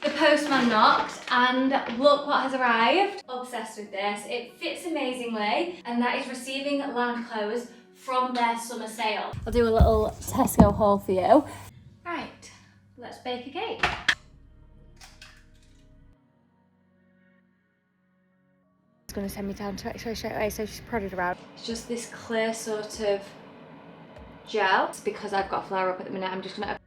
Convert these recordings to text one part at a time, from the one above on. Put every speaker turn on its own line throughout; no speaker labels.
The postman knocked and look what has arrived. Obsessed with this. It fits amazingly, and that is receiving lounge clothes from their summer sale. I'll do a little Tesco haul for you. Right, let's bake a cake. It's going to send me down to X-ray straight away, so she's prodded around. It's just this clear sort of gel. It's because I've got a flare up at the minute. I'm just going to...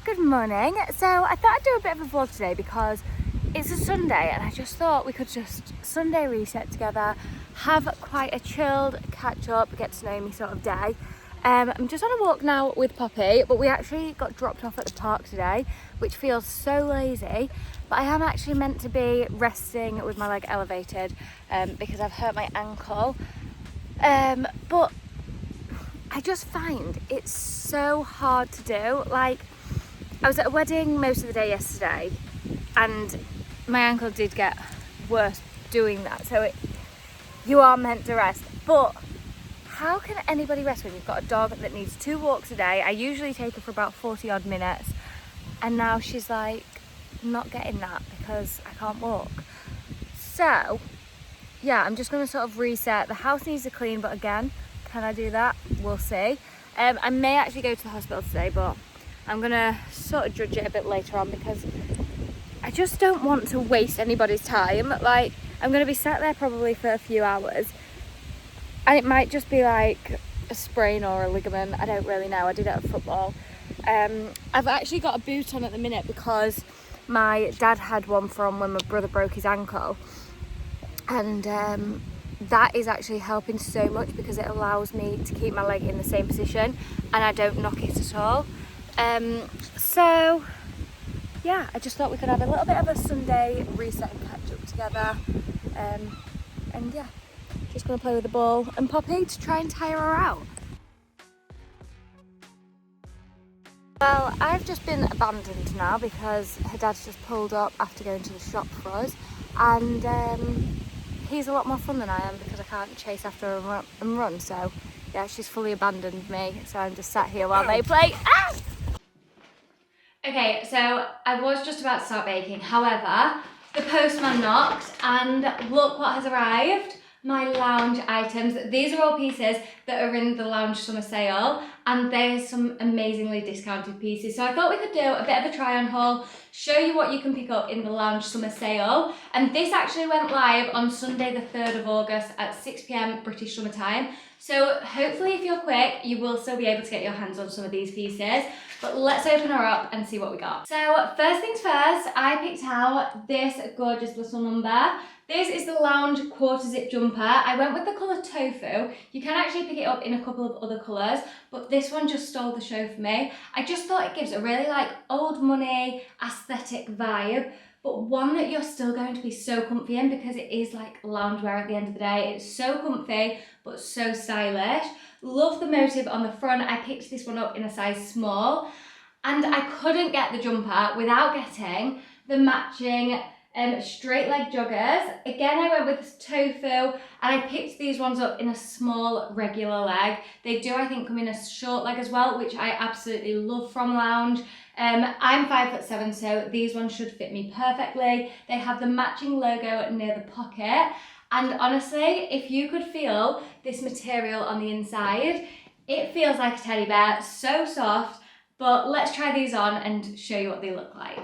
Good morning. So I thought I'd do a bit of a vlog today because it's a Sunday and I just thought we could just Sunday reset together, have quite a chilled catch up, get to know me sort of day. I'm just on a walk now with Poppy, but we actually got dropped off at the park today, which feels so lazy, but I am actually meant to be resting with my leg elevated because I've hurt my ankle. But I just find it's so hard to do. Like, I was at a wedding most of the day yesterday and my ankle did get worse doing that, so you are meant to rest, but how can anybody rest when you've got a dog that needs 2 walks a day? I usually take her for about 40 odd minutes and now she's like not getting that because I can't walk. So yeah, I'm just going to sort of reset. The house needs to clean, but again, can I do that? We'll see. I may actually go to the hospital today, but I'm gonna sort of judge it a bit later on because I just don't want to waste anybody's time. Like, I'm gonna be sat there probably for a few hours and it might just be like a sprain or a ligament. I don't really know. I did it at football. I've actually got a boot on at the minute because my dad had one from when my brother broke his ankle, and that is actually helping so much because it allows me to keep my leg in the same position and I don't knock it at all. So yeah, I just thought we could have a little bit of a Sunday reset and catch up together, and yeah, just gonna play with the ball and Poppy to try and tire her out. Well, I've just been abandoned now because her dad's just pulled up after going to the shop for us, and he's a lot more fun than I am because I can't chase after her and run, so yeah, she's fully abandoned me, so I'm just sat here while they play. Ah! Okay, so I was just about to start baking. However, the postman knocked and look what has arrived. My lounge items. These are all pieces that are in the lounge summer sale, and there's some amazingly discounted pieces. So I thought we could do a bit of a try on haul, show you what you can pick up in the lounge summer sale. And this actually went live on Sunday the 3rd of August at 6 PM British summer time. So hopefully if you're quick, you will still be able to get your hands on some of these pieces. But let's open her up and see what we got. So first things first, I picked out this gorgeous little number. This is the lounge quarter zip jumper. I went with the colour tofu. You can actually pick it up in a couple of other colours, but this one just stole the show for me. I just thought it gives a really like old money aesthetic vibe, but one that you're still going to be so comfy in because it is like loungewear at the end of the day. It's so comfy, but so stylish. Love the motive on the front. I picked this one up in a size small, and I couldn't get the jumper without getting the matching straight leg joggers. Again, I went with tofu, and I picked these ones up in a small regular leg. They do, I think, come in a short leg as well, which I absolutely love from Lounge. I'm 5'7", so these ones should fit me perfectly. They have the matching logo near the pocket, and honestly, if you could feel this material on the inside, it feels like a teddy bear, so soft. But let's try these on and show you what they look like.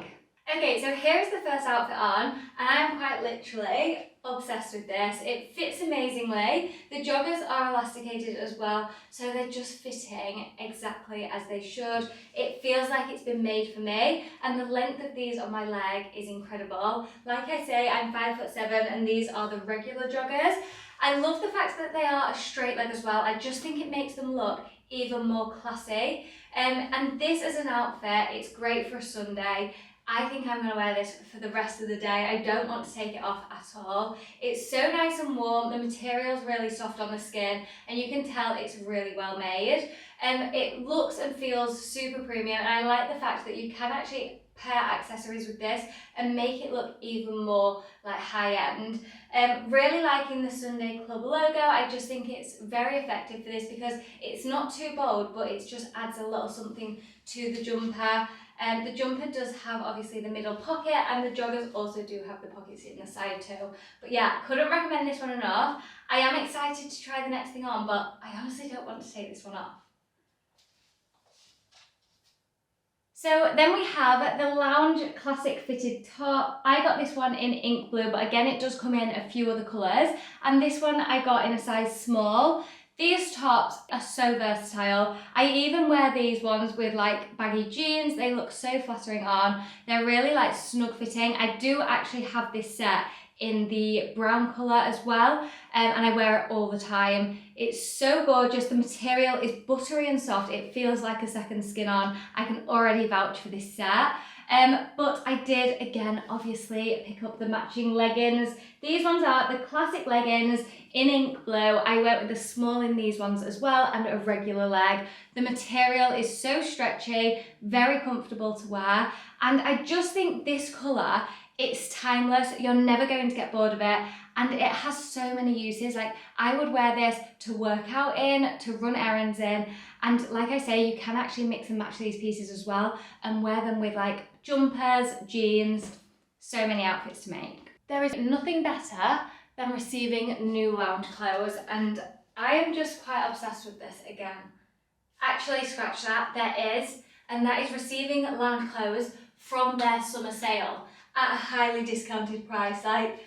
Okay, so here's the first outfit on, and I'm quite literally obsessed with this. It fits amazingly. The joggers are elasticated as well, so they're just fitting exactly as they should. It feels like it's been made for me, and the length of these on my leg is incredible. Like I say, I'm 5'7", and these are the regular joggers. I love the fact that they are a straight leg as well. I just think it makes them look even more classy. And this as an outfit, it's great for a Sunday. I think I'm going to wear this for the rest of the day. I don't want to take it off at all. It's so nice and warm. The material's really soft on the skin, and you can tell it's really well made. It looks and feels super premium, and I like the fact that you can actually pair accessories with this and make it look even more like high end. Really liking the Sunday Club logo. I just think it's very effective for this because it's not too bold, but it just adds a little something to the jumper. The jumper does have obviously the middle pocket, and the joggers also do have the pockets in the side too. But yeah, couldn't recommend this one enough. I am excited to try the next thing on, but I honestly don't want to take this one off. So then we have the Lounge Classic Fitted Top. I got this one in ink blue, but again, it does come in a few other colours. And this one I got in a size small. These tops are so versatile. I even wear these ones with like baggy jeans. They look so flattering on. They're really like snug fitting. I do actually have this set in the brown colour as well, and I wear it all the time. It's so gorgeous. The material is buttery and soft. It feels like a second skin on. I can already vouch for this set. But I did, again, obviously pick up the matching leggings. These ones are the classic leggings in ink blue. I went with the small in these ones as well and a regular leg. The material is so stretchy, very comfortable to wear. And I just think this colour, it's timeless. You're never going to get bored of it. And it has so many uses. Like, I would wear this to work out in, to run errands in. And like I say, you can actually mix and match these pieces as well and wear them with like jumpers, jeans, so many outfits to make. There is nothing better than receiving new lounge clothes, and I am just quite obsessed with this again. Actually, scratch that, there is, and that is receiving lounge clothes from their summer sale at a highly discounted price. Like,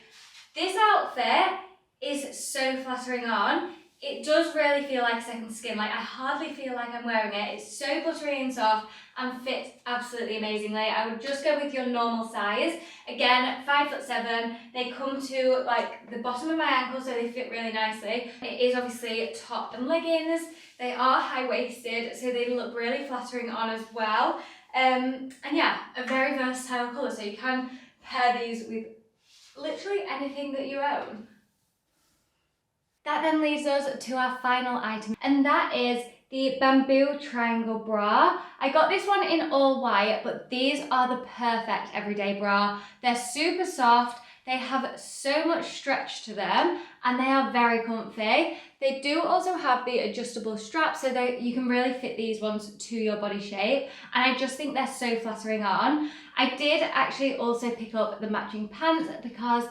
this outfit is so flattering on. It does really feel like second skin. Like, I hardly feel like I'm wearing it. It's so buttery and soft and fits absolutely amazingly. I would just go with your normal size. Again, 5'7". They come to like the bottom of my ankle, so they fit really nicely. It is obviously top and leggings. They are high-waisted, so they look really flattering on as well. And yeah, a very versatile colour, so you can pair these with literally anything that you own. That then leads us to our final item, and that is the bamboo triangle bra. I got this one in all white, but these are the perfect everyday bra. They're super soft, they have so much stretch to them, and they are very comfy. They do also have the adjustable strap, so that you can really fit these ones to your body shape, and I just think they're so flattering on. I did actually also pick up the matching pants because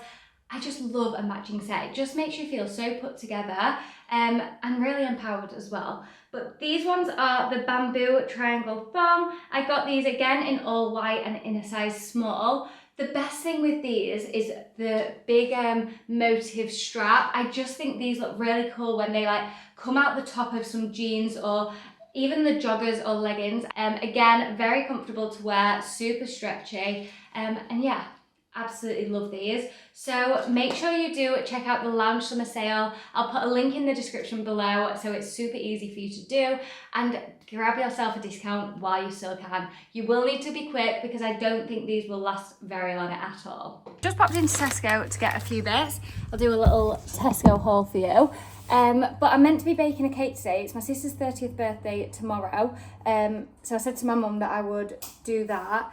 I just love a matching set. It just makes you feel so put together and really empowered as well. But these ones are the bamboo triangle thong. I got these again in all white and in a size small. The best thing with these is the big motive strap. I just think these look really cool when they like come out the top of some jeans or even the joggers or leggings. Again, very comfortable to wear, super stretchy, and yeah, absolutely love these. So make sure you do check out the Lounge Summer Sale. I'll put a link in the description below, so it's super easy for you to do, and grab yourself a discount while you still can. You will need to be quick because I don't think these will last very long at all. Just popped into Tesco to get a few bits. I'll do a little Tesco haul for you. But I'm meant to be baking a cake today. It's my sister's 30th birthday tomorrow. So I said to my mum that I would do that.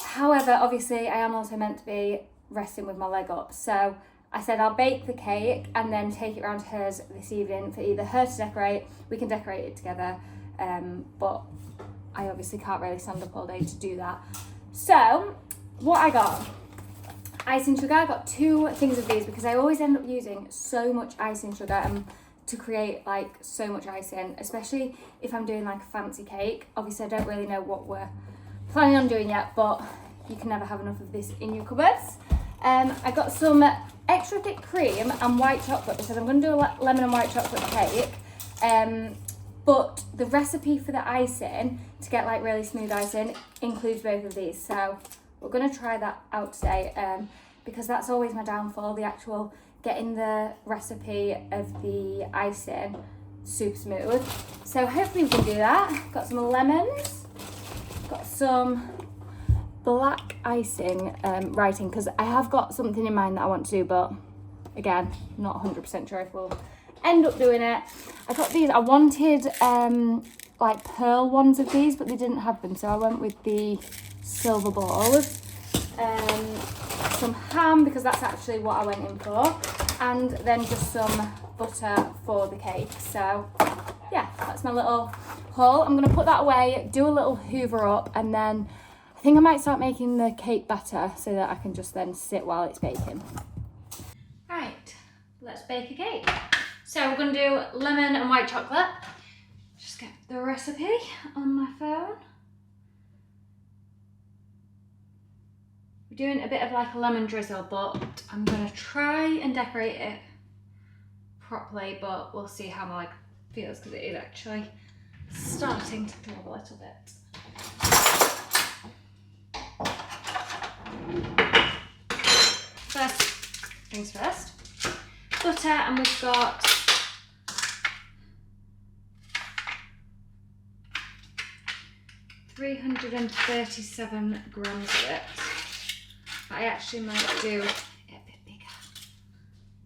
However, obviously I am also meant to be resting with my leg up. So I said I'll bake the cake and then take it around to hers this evening for either her to decorate, we can decorate it together, but I obviously can't really stand up all day to do that. So what I got, icing sugar. I got 2 things of these because I always end up using so much icing sugar to create like so much icing, especially if I'm doing like a fancy cake. Obviously I don't really know what we're planning on doing yet, but you can never have enough of this in your cupboards. I got some extra thick cream and white chocolate because I'm going to do a lemon and white chocolate cake. But the recipe for the icing, to get like really smooth icing, includes both of these. So we're going to try that out today because that's always my downfall, the actual getting the recipe of the icing super smooth. So hopefully we can do that. Got some lemons, got some black icing writing because I have got something in mind that I want to do, but again, not 100% sure if we'll end up doing it. I got these, I wanted like pearl ones of these, but they didn't have them, so I went with the silver balls, some ham because that's actually what I went in for, and then just some butter for the cake. So yeah, that's my little haul. I'm gonna put that away, do a little hoover up, and then I think I might start making the cake batter so that I can just then sit while it's baking. Right, let's bake a cake. So we're gonna do lemon and white chocolate. Just get the recipe on my phone. We're doing a bit of like a lemon drizzle, but I'm gonna try and decorate it properly, but we'll see how my leg feels because it is actually starting to throb a little bit. First things first, butter, and we've got 337 grams of it. But I actually might do it a bit bigger.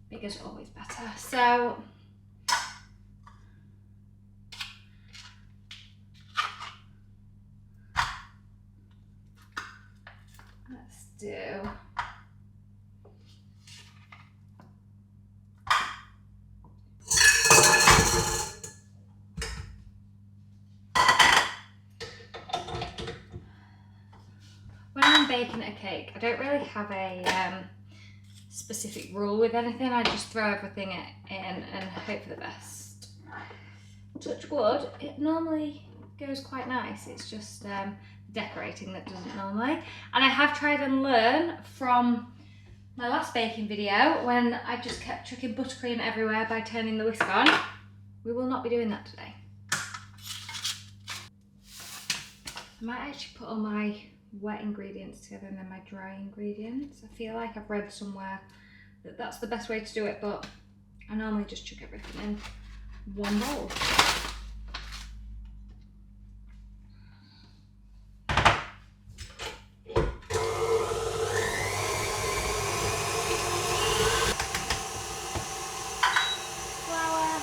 Bigger's always better. So let's do when I'm baking a cake, I don't really have a specific rule with anything. I just throw everything in and hope for the best. Touch wood, it normally goes quite nice. It's just decorating that doesn't normally. And I have tried and learned from my last baking video when I just kept chucking buttercream everywhere by turning the whisk on. We will not be doing that today. I might actually put all my wet ingredients together and then my dry ingredients. I feel like I've read somewhere that that's the best way to do it, but I normally just chuck everything in one bowl. Flour,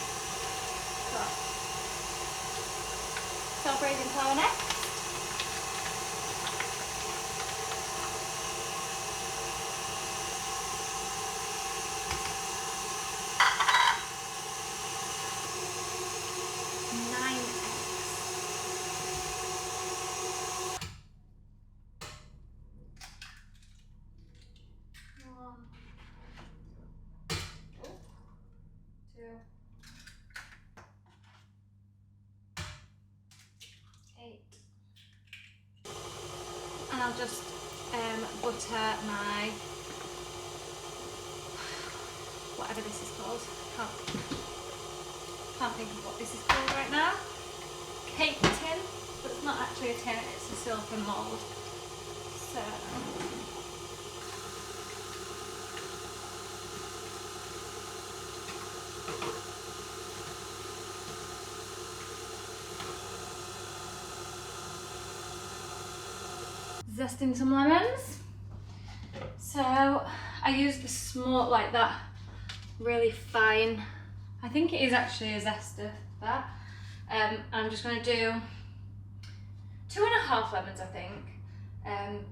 self-raising flour next. And I'll just butter my, whatever this is called, can't think of what this is called right now, cake tin, but it's not actually a tin, it's a silicone mould. So zesting some lemons. So I use the small, like that really fine, I think it is actually a zester, that. I'm just going to do 2.5 lemons, I think.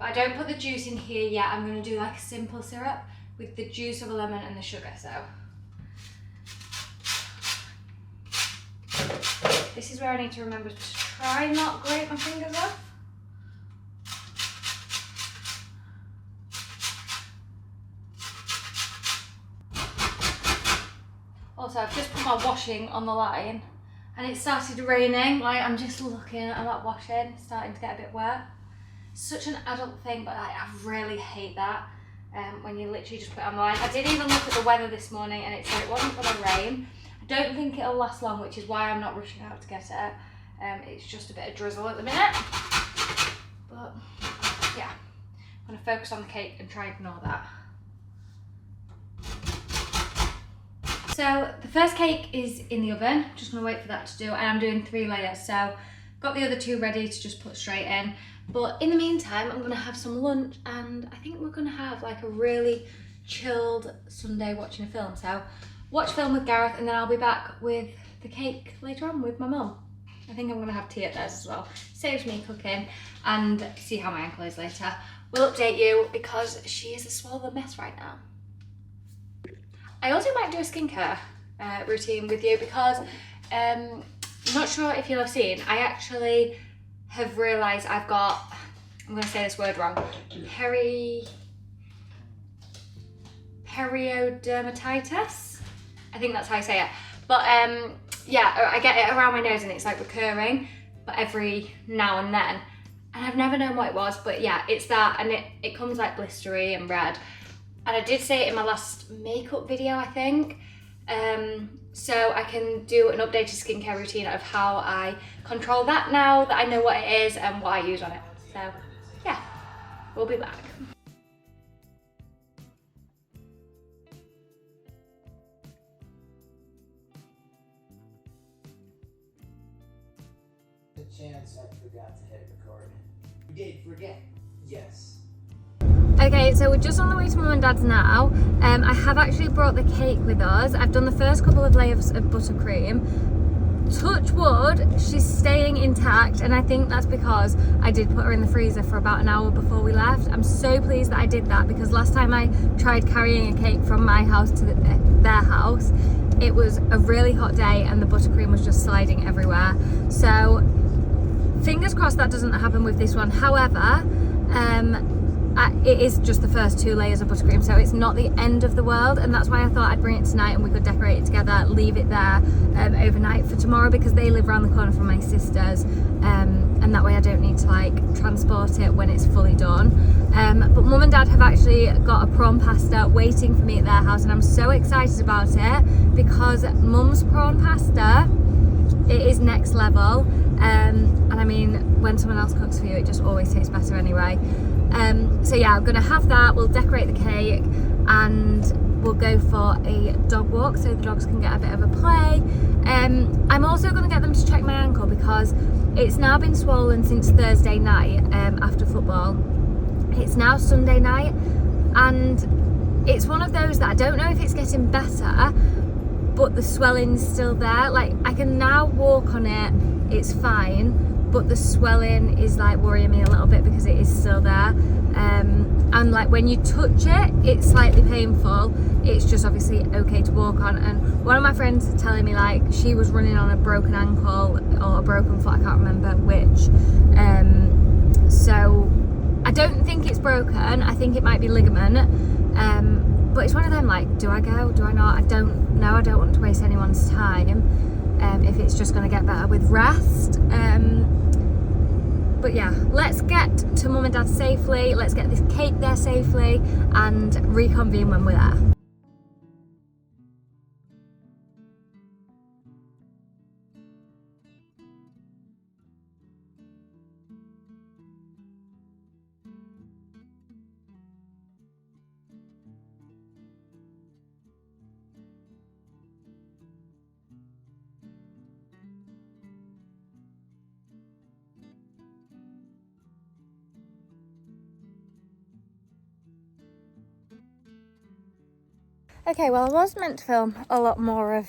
I don't put the juice in here yet. I'm going to do like a simple syrup with the juice of a lemon and the sugar. So this is where I need to remember to try not grate my fingers off. Also, I've just put my washing on the line and it started raining. Like, I'm just looking at that washing, starting to get a bit wet. Such an adult thing, but I really hate that when you literally just put it on the line. I did even look at the weather this morning and it said it wasn't going to rain. I don't think it'll last long, which is why I'm not rushing out to get it. It's just a bit of drizzle at the minute. But yeah, I'm going to focus on the cake and try and ignore that. So the first cake is in the oven, just gonna wait for that to do, and I'm doing 3 layers, so got the other 2 ready to just put straight in. But in the meantime, I'm gonna have some lunch, and I think we're gonna have like a really chilled Sunday watching a film. So watch film with Gareth, and then I'll be back with the cake later on with my mum. I think I'm gonna have tea at theirs as well. Saves me cooking, and see how my ankle is later. We'll update you because she is a swollen mess right now. I also might do a skincare routine with you because I'm not sure if you'll have seen, I actually have realised I've got, I'm gonna say this word wrong, periodermatitis. I think that's how I say it. But yeah, I get it around my nose and it's like recurring, but every now and then. And I've never known what it was, but yeah, it's that, and it comes like blistery and red. And I did say it in my last makeup video, I think. So I can do an updated skincare routine of how I control that now that I know what it is and what I use on it. So yeah, we'll be back.
The chance I forgot to hit record. You did forget? Yes.
Okay, so we're just on the way to Mum and Dad's now. I have actually brought the cake with us. I've done the first couple of layers of buttercream. Touch wood, she's staying intact, and I think that's because I did put her in the freezer for about an hour before we left. I'm so pleased that I did that because last time I tried carrying a cake from my house to their house, it was a really hot day and the buttercream was just sliding everywhere. So fingers crossed that doesn't happen with this one. However, it is just the first 2 layers of buttercream, so it's not the end of the world, and that's why I thought I'd bring it tonight and we could decorate it together, leave it there overnight for tomorrow, because they live around the corner from my sisters, and that way I don't need to like transport it when it's fully done. But Mum and Dad have actually got a prawn pasta waiting for me at their house, and I'm so excited about it because Mum's prawn pasta, it is next level, and I mean, when someone else cooks for you, it just always tastes better anyway. So yeah, I'm gonna have that, we'll decorate the cake, and we'll go for a dog walk so the dogs can get a bit of a play. I'm also gonna get them to check my ankle because it's now been swollen since Thursday night after football. It's now Sunday night, and it's one of those that I don't know if it's getting better, but the swelling's still there. Like, I can now walk on it, it's fine, but the swelling is like worrying me a little bit because it is still there. And like when you touch it, it's slightly painful. It's just obviously okay to walk on. And one of my friends is telling me like she was running on a broken ankle or a broken foot, I can't remember which. So I don't think it's broken, I think it might be ligament. But it's one of them, like, do I go, do I not? I don't know, I don't want to waste anyone's time if it's just going to get better with rest. But yeah, let's get to Mum and Dad safely, let's get this cake there safely, and reconvene when we're there. Okay, well, I was meant to film a lot more of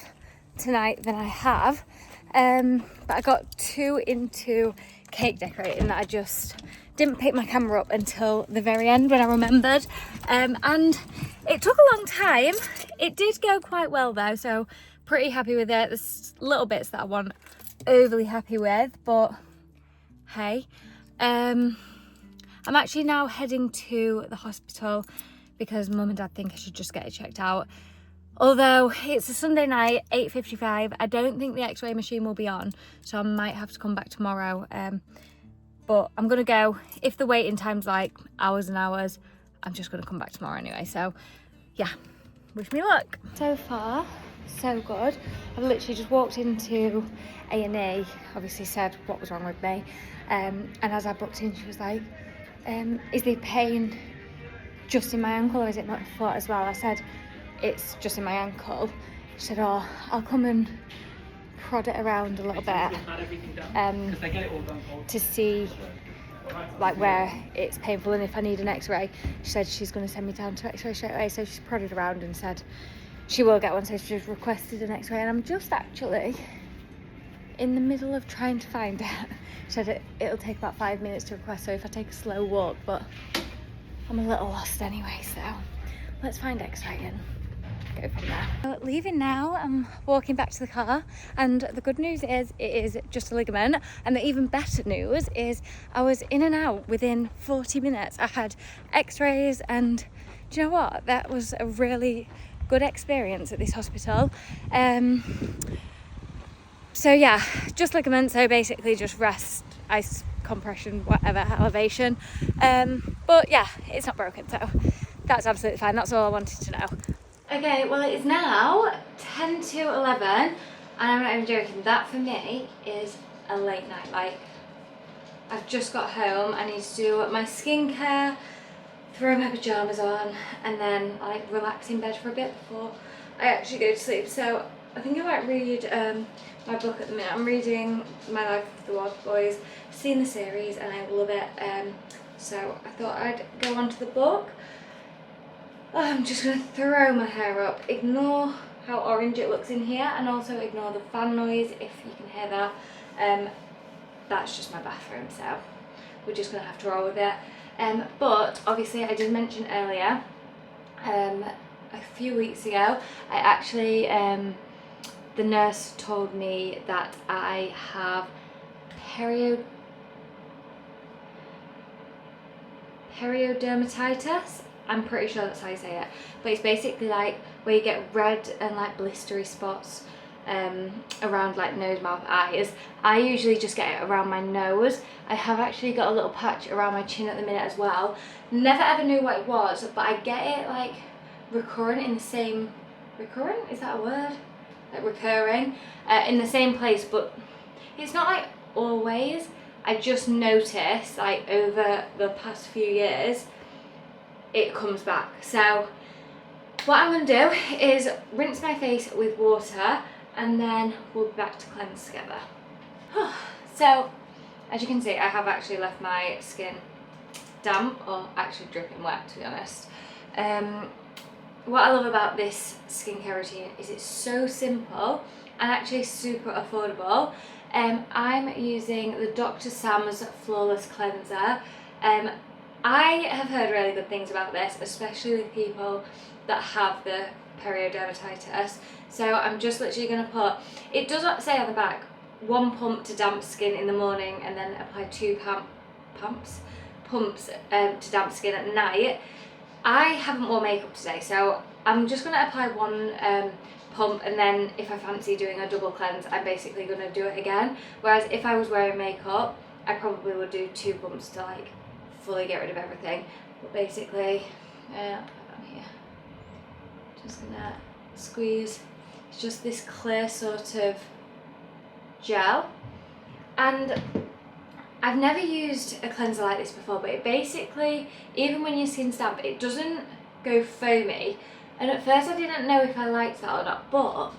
tonight than I have, but I got too into cake decorating that I just didn't pick my camera up until the very end when I remembered, and it took a long time. It did go quite well though, so pretty happy with it. There's little bits that I wasn't overly happy with, but hey. I'm actually now heading to the hospital because Mum and Dad think I should just get it checked out. Although it's a Sunday night, 8:55, I don't think the x-ray machine will be on, so I might have to come back tomorrow. But I'm gonna go. If the waiting time's like hours and hours, I'm just gonna come back tomorrow anyway. So yeah, wish me luck. So far, so good. I've literally just walked into A&E, obviously said what was wrong with me. And as I booked in, she was like, is the pain just in my ankle or is it not the foot as well? I said, it's just in my ankle. She said, oh, I'll come and prod it around a little bit to see like where it's painful and if I need an x-ray. She said she's going to send me down to x-ray straight away, so she's prodded around and said she will get one, so she's requested an x-ray. And I'm just actually in the middle of trying to find it. She said it'll take about 5 minutes to request, so if I take a slow walk, but I'm a little lost anyway, so let's find X-ray and go from there. So leaving now, I'm walking back to the car, and the good news is it is just a ligament, and the even better news is I was in and out within 40 minutes. I had X-rays, and do you know what? That was a really good experience at this hospital. So yeah, just ligament, so basically just rest, ice compression, whatever, elevation. But yeah, it's not broken, so that's absolutely fine. That's all I wanted to know. Okay, well, it's now 10 to 11, and I'm not even joking, that for me is a late night. Like, I've just got home, I need to do my skincare, throw my pyjamas on, and then like relax in bed for a bit before I actually go to sleep. So I think I might read my book at the minute. I'm reading My Life of the Wild Boys. I've seen the series and I love it, so I thought I'd go on to the book. I'm just going to throw my hair up, ignore how orange it looks in here, and also ignore the fan noise if you can hear that. That's just my bathroom, so we're just going to have to roll with it. But obviously I did mention earlier, a few weeks ago, I actually, the nurse told me that I have periodermatitis. I'm pretty sure that's how you say it, but it's basically like where you get red and like blistery spots around like nose, mouth, eyes. I usually just get it around my nose. I have actually got a little patch around my chin at the minute as well. Never ever knew what it was, but I get it like recurrent in the same, recurrent, is that a word? Like recurring in the same place, but it's not like always. I just noticed like over the past few years it comes back. So what I'm going to do is rinse my face with water, and then we'll be back to cleanse together. So as you can see, I have actually left my skin damp, or actually dripping wet, to be honest. What I love about this skincare routine is it's so simple and actually super affordable. I'm using the Dr. Sam's Flawless Cleanser. I have heard really good things about this, especially with people that have the periodermatitis. So I'm just literally going to put, it does say on the back, 1 pump to damp skin in the morning, and then apply 2 pumps to damp skin at night. I haven't worn makeup today, so I'm just going to apply 1 pump, and then if I fancy doing a double cleanse, I'm basically going to do it again. Whereas if I was wearing makeup, I probably would do 2 pumps to like fully get rid of everything. But basically, I'll put it on here. Just gonna squeeze. It's just this clear sort of gel, and I've never used a cleanser like this before, but it basically, even when your skin's damp, it doesn't go foamy. And at first I didn't know if I liked that or not, but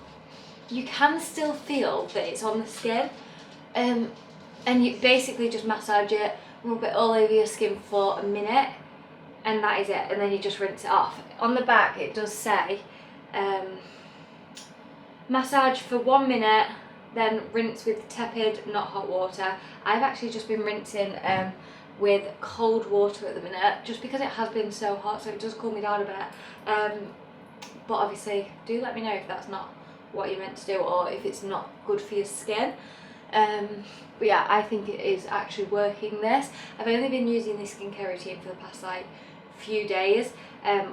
you can still feel that it's on the skin. And you basically just massage it, rub it all over your skin for a minute, and that is it, and then you just rinse it off. On the back it does say massage for 1 minute, then rinse with tepid, not hot water. I've actually just been rinsing with cold water at the minute, just because it has been so hot, so it does cool me down a bit. But obviously do let me know if that's not what you're meant to do, or if it's not good for your skin. But yeah, I think it is actually working this. I've only been using this skincare routine for the past like few days,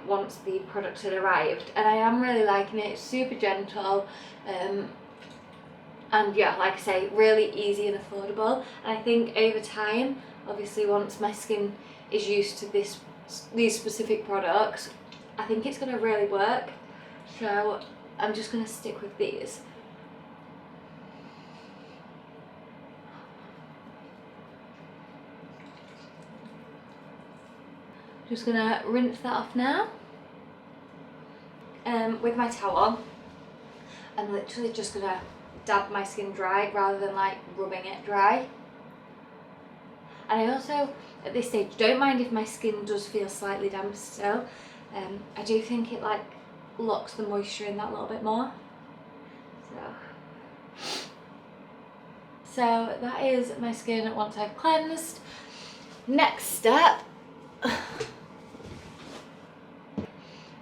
once the product had arrived, and I am really liking it. It's super gentle, and yeah, like I say, really easy and affordable. And I think over time, obviously once my skin is used to these specific products, I think it's going to really work. So I'm just going to stick with these. Just gonna rinse that off now with my towel. I'm literally just gonna dab my skin dry rather than like rubbing it dry. And I also, at this stage, don't mind if my skin does feel slightly damp still. I do think it like locks the moisture in that little bit more. So So that is my skin once I've cleansed. Next step.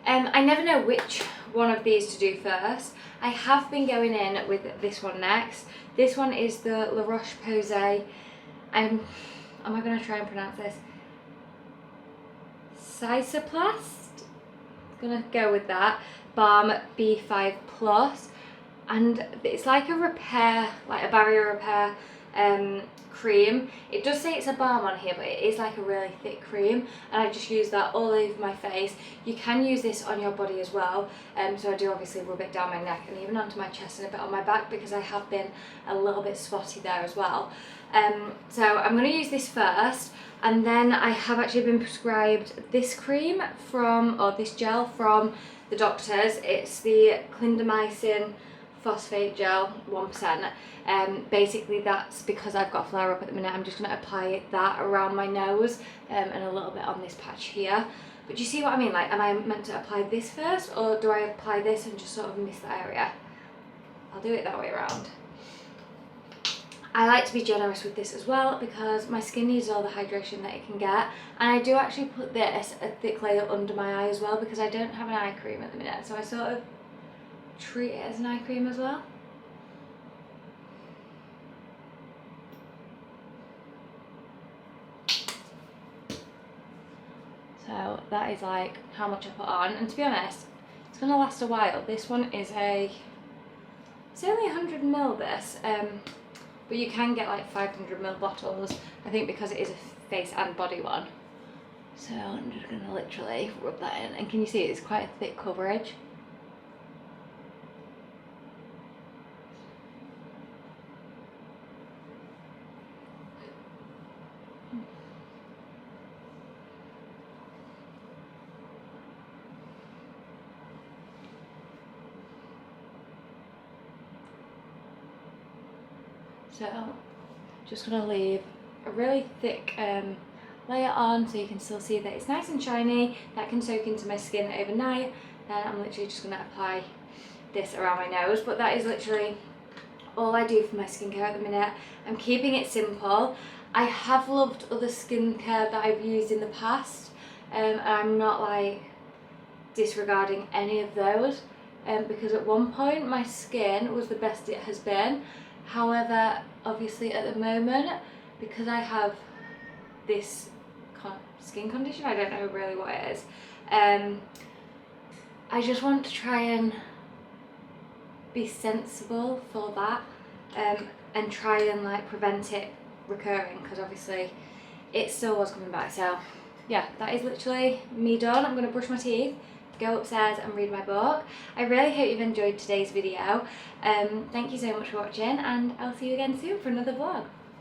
I never know which one of these to do first. I have been going in with this one next. This one is the La Roche-Posay. Am I going to try and pronounce this? Cisoplast? Gonna go with that. Balm B5 Plus. And it's like a repair, like a barrier repair cream. It does say it's a balm on here, but it is like a really thick cream, and I just use that all over my face. You can use this on your body as well, so I do obviously rub it down my neck and even onto my chest and a bit on my back, because I have been a little bit spotty there as well. So I'm going to use this first, and then I have actually been prescribed this cream from, or this gel from the doctors. It's the clindamycin phosphate gel 1%. Basically that's because I've got a flare up at the minute. I'm just going to apply that around my nose and a little bit on this patch here. But do you see what I mean? Like, am I meant to apply this first, or do I apply this and just sort of miss the area? I'll do it that way around. I like to be generous with this as well, because my skin needs all the hydration that it can get, and I do actually put this, a thick layer under my eye as well, because I don't have an eye cream at the minute, so I sort of treat it as an eye cream as well. So that is like how much I put on, and to be honest, it's gonna last a while. This one is it's only 100ml this, but you can get like 500ml bottles, I think, because it is a face and body one. So I'm just gonna literally rub that in, and can you see it's quite a thick coverage? So just gonna leave a really thick layer on, so you can still see that it's nice and shiny. That can soak into my skin overnight. Then I'm literally just gonna apply this around my nose. But that is literally all I do for my skincare at the minute. I'm keeping it simple. I have loved other skincare that I've used in the past, and I'm not like disregarding any of those, because at one point my skin was the best it has been. However, obviously at the moment, because I have this skin condition, I don't know really what it is, I just want to try and be sensible for that, and try and like prevent it recurring, because obviously it still was coming back. So yeah, that is literally me done. I'm going to brush my teeth, go upstairs and read my book. I really hope you've enjoyed today's video. Thank you so much for watching, and I'll see you again soon for another vlog.